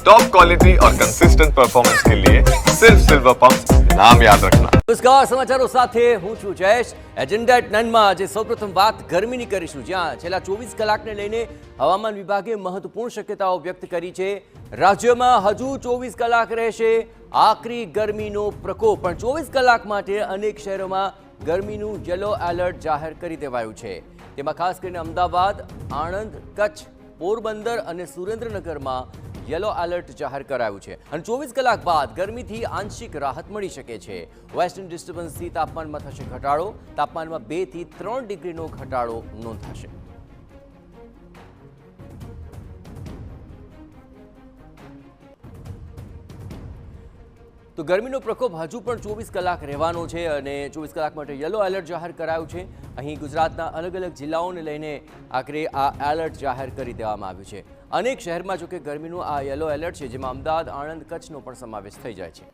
Top quality और consistent performance के लिए सिर्फ सिल्वर पंप नाम याद रखना। નમસ્કાર, સમાચારો સાથે હું છું જયેશ। એજન્ડા એટ 9 માં આજે સૌપ્રથમ વાત ગરમીની કરીશું, જ્યાં છેલ્લા 24 કલાકને લઈને હવામાન વિભાગે મહત્વપૂર્ણ શક્યતાઓ વ્યક્ત કરી છે। રાજ્યમાં હજુ 24 કલાક રહેશે આકરી ગરમીનો પ્રકોપ, પણ 24 કલાક માટે અનેક શહેરોમાં ગરમીનું યલો એલર્ટ જાહેર કરી દેવાયું છે। તેમાં ખાસ કરીને અમદાવાદ, આણંદ, કચ્છ, પોરબંદર અને સુરેન્દ્રનગરમાં યલો એલર્ટ જાહેર કરાયું છે અને 24 કલાક બાદ ગરમીથી આંશિક રાહત મળી શકે છે। વેસ્ટર્ન ડિસ્ટર્બન્સથી તાપમાનમાં થશે ઘટાડો, તાપમાનમાં 2 થી 3 ડિગ્રીનો ઘટાડો નોંધાશે। તો ગરમીનો પ્રકોપ હજુ પણ 24 કલાક રહેવાનો છે અને 24 કલાક માટે યલો એલર્ટ જાહેર કરાયું છે। અહીં ગુજરાતના અલગ અલગ જિલ્લાઓને લઈને આખરે આ એલર્ટ જાહેર કરી દેવામાં આવ્યું છે। અનેક શહેરમાં જો કે ગરમીનું આ યલો એલર્ટ છે, જેમાં અમદાવાદ, આણંદ, કચ્છનો પણ સમાવેશ થઈ જાય છે।